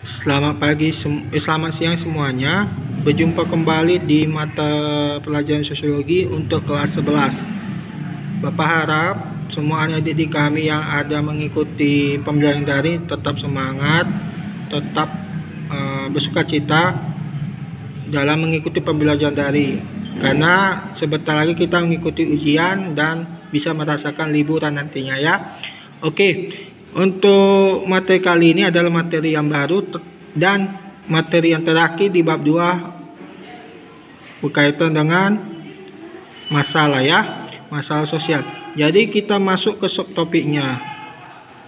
Selamat pagi, selamat siang semuanya. Berjumpa kembali di mata pelajaran sosiologi untuk kelas 11. Bapak harap semua adik-adik kami yang ada mengikuti pembelajaran daring tetap semangat, tetap bersukacita dalam mengikuti pembelajaran daring. Karena sebentar lagi kita mengikuti ujian dan bisa merasakan liburan nantinya ya. Oke. Untuk materi kali ini adalah materi yang baru dan materi yang terakhir di bab 2 berkaitan dengan masalah ya, masalah sosial. Jadi kita masuk ke subtopiknya,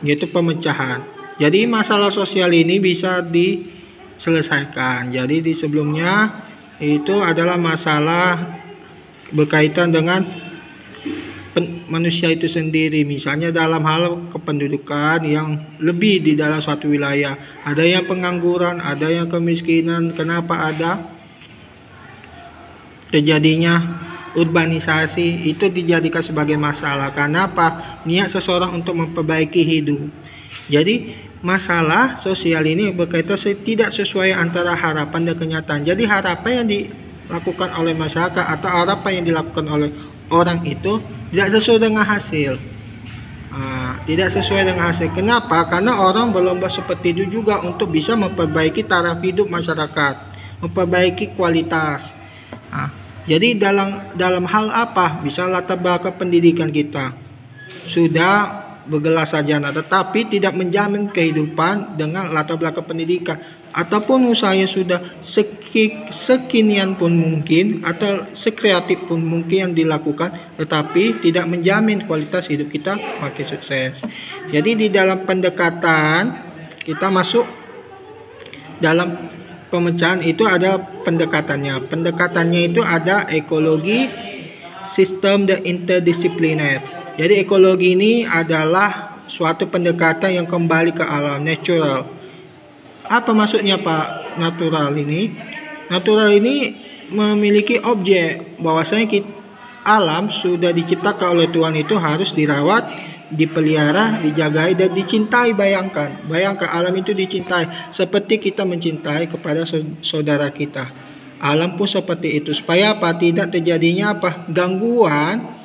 yaitu pemecahan. Jadi masalah sosial ini bisa diselesaikan. Jadi di sebelumnya itu adalah masalah berkaitan dengan manusia itu sendiri, misalnya dalam hal kependudukan yang lebih di dalam suatu wilayah, ada yang pengangguran, ada yang kemiskinan. Kenapa ada terjadinya urbanisasi itu dijadikan sebagai masalah? Kenapa? Niat seseorang untuk memperbaiki hidup. Jadi masalah sosial ini berkaitan tidak sesuai antara harapan dan kenyataan. Jadi harapan yang dilakukan oleh masyarakat atau harapan yang dilakukan oleh orang itu tidak sesuai dengan hasil. Tidak sesuai dengan hasil. Kenapa? Karena orang berlomba seperti itu juga untuk bisa memperbaiki taraf hidup masyarakat, memperbaiki kualitas. Jadi dalam hal apa? Bisa latar belakang pendidikan kita sudah bergelar sarjana, tetapi tidak menjamin kehidupan dengan latar belakang pendidikan, ataupun usahanya sudah sekinian pun mungkin atau sekreatif pun mungkin yang dilakukan, tetapi tidak menjamin kualitas hidup kita makin sukses. Jadi di dalam pendekatan kita masuk dalam pemecahan itu ada pendekatannya. Pendekatannya itu ada ekologi, sistem, dan interdisipliner. Jadi ekologi ini adalah suatu pendekatan yang kembali ke alam, natural. Apa maksudnya Pak natural ini? Natural ini memiliki objek, bahwasanya alam sudah diciptakan oleh Tuhan itu harus dirawat, dipelihara, dijagai, dan dicintai. Bayangkan alam itu dicintai seperti kita mencintai kepada saudara kita. Alam pun seperti itu. Supaya apa? Tidak terjadinya gangguan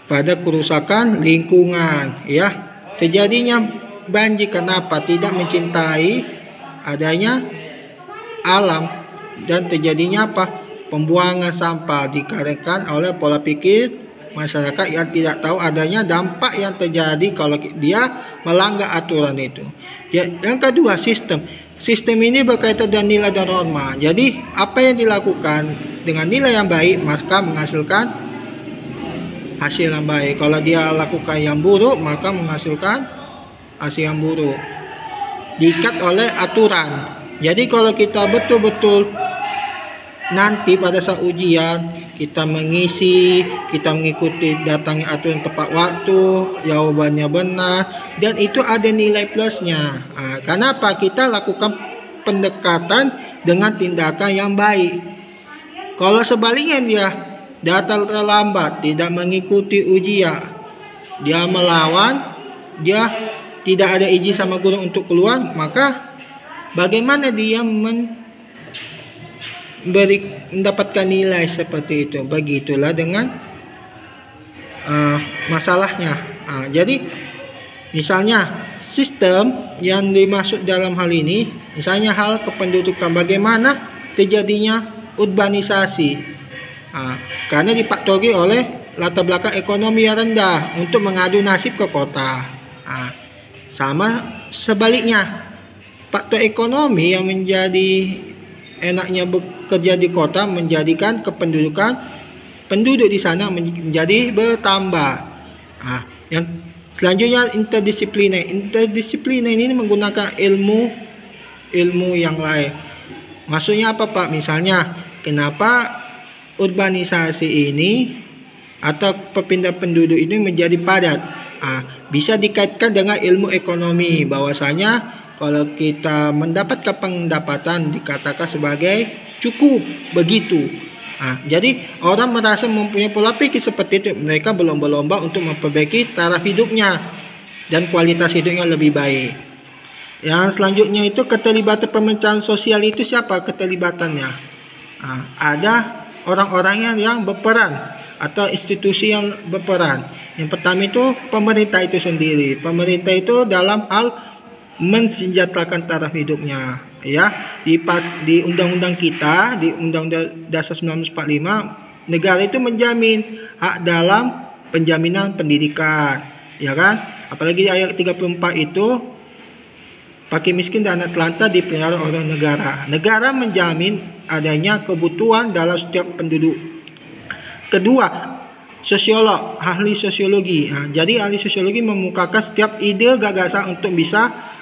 pada kerusakan lingkungan ya. Terjadinya banjir kenapa? Tidak mencintai adanya alam, dan terjadinya pembuangan sampah dikarenakan oleh pola pikir masyarakat yang tidak tahu adanya dampak yang terjadi kalau dia melanggar aturan itu ya. Yang kedua, sistem ini berkaitan dengan nilai dan norma. Jadi apa yang dilakukan dengan nilai yang baik maka menghasilkan hasil yang baik. Kalau dia lakukan yang buruk maka menghasilkan hasil yang buruk. Diikat oleh aturan. Jadi kalau kita betul-betul nanti pada saat ujian kita mengisi, kita mengikuti datangnya aturan tepat waktu, jawabannya benar, dan itu ada nilai plusnya. Kenapa? Kita lakukan pendekatan dengan tindakan yang baik. Kalau sebaliknya dia datang terlambat, tidak mengikuti ujian, dia melawan, dia tidak ada izin sama guru untuk keluar, maka bagaimana dia mendapatkan nilai seperti itu? Begitulah dengan masalahnya. Jadi misalnya sistem yang dimaksud dalam hal ini, misalnya hal kependudukan, bagaimana terjadinya urbanisasi. Karena difaktori oleh latar belakang ekonomi yang rendah untuk mengadu nasib ke kota. Sama sebaliknya, faktor ekonomi yang menjadi enaknya bekerja di kota menjadikan kependudukan penduduk di sana menjadi bertambah. Yang selanjutnya interdisipliner ini menggunakan ilmu yang lain. Maksudnya apa Pak? Misalnya kenapa urbanisasi ini atau perpindahan penduduk ini menjadi padat? Bisa dikaitkan dengan ilmu ekonomi, bahwasanya kalau kita mendapatkan pendapatan dikatakan sebagai cukup begitu. Jadi orang merasa mempunyai pola pikir seperti itu, mereka berlomba-lomba untuk memperbaiki taraf hidupnya dan kualitas hidupnya lebih baik. Yang selanjutnya itu keterlibatan pemecahan sosial itu siapa keterlibatannya? Ada orang-orang yang berperan atau institusi yang berperan. Yang pertama itu pemerintah itu sendiri. Pemerintah itu dalam hal mensejahterakan taraf hidupnya, ya. Di undang-undang kita, di Undang-Undang Dasar 1945, negara itu menjamin hak dalam penjaminan pendidikan, ya kan? Apalagi di ayat 34 itu, fakir miskin dan anak telantar dipelihara oleh negara. Negara menjamin adanya kebutuhan dalam setiap penduduk. Kedua, sosiolog, ahli sosiologi. Jadi ahli sosiologi memukakan setiap ide gagasan untuk bisa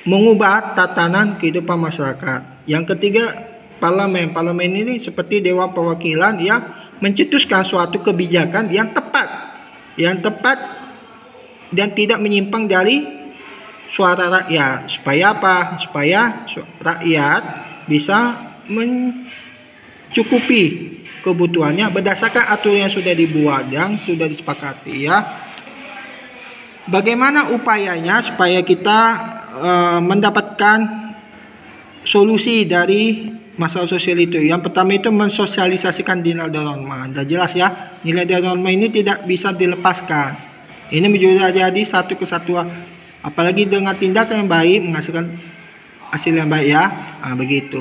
mengubah tatanan kehidupan masyarakat. Yang ketiga, parlemen. Parlemen ini seperti Dewan Perwakilan yang mencetuskan suatu kebijakan yang tepat dan tidak menyimpang dari suara rakyat. Supaya apa? Supaya rakyat bisa mencukupi kebutuhannya berdasarkan aturan yang sudah dibuat, yang sudah disepakati, ya. Bagaimana upayanya supaya kita mendapatkan solusi dari masalah sosial itu? Yang pertama itu mensosialisasikan nilai dan norma. Sudah jelas ya, nilai dan norma ini tidak bisa dilepaskan. Ini menjadi satu kesatuan. Apalagi dengan tindakan yang baik menghasilkan hasil yang baik, ya. Begitu.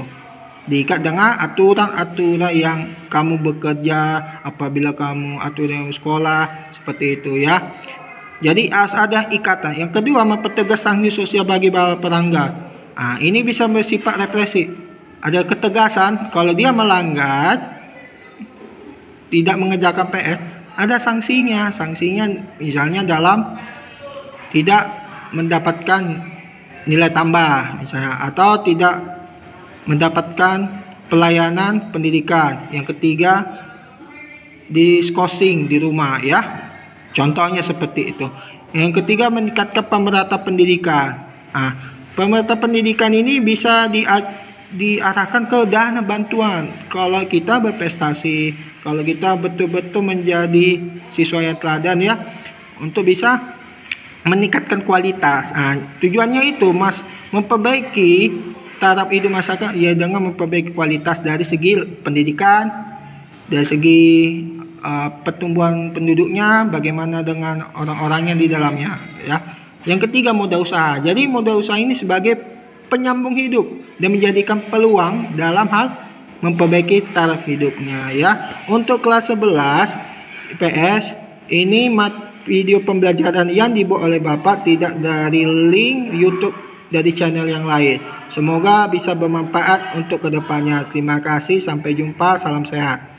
Diikat dengan aturan-aturan yang kamu bekerja, apabila kamu aturan sekolah, seperti itu, ya. Jadi harus ada ikatan. Yang kedua, mempertegas sanksi sosial bagi pelanggar. Ini bisa bersifat represif. Ada ketegasan kalau dia melanggar, tidak mengerjakan PR, ada sanksinya. Sanksinya misalnya dalam tidak mendapatkan nilai tambah misalnya, atau tidak mendapatkan pelayanan pendidikan. Yang ketiga, diskorsing di rumah, ya. Contohnya seperti itu. Yang ketiga, meningkatkan pemerataan pendidikan. Pemerataan pendidikan ini bisa diarahkan ke dana bantuan. Kalau kita berprestasi, kalau kita betul-betul menjadi siswa yang teladan, ya, untuk bisa meningkatkan kualitas. Tujuannya itu memperbaiki taraf hidup masyarakat, ya, dengan memperbaiki kualitas dari segi pendidikan, dari segi pertumbuhan penduduknya, bagaimana dengan orang-orangnya di dalamnya, ya. Yang ketiga, modal usaha. Jadi modal usaha ini sebagai penyambung hidup dan menjadikan peluang dalam hal memperbaiki taraf hidupnya, ya. Untuk kelas 11 IPS ini video pembelajaran yang dibuat oleh Bapak, tidak dari link YouTube dari channel yang lain. Semoga bisa bermanfaat untuk kedepannya. Terima kasih, sampai jumpa, salam sehat.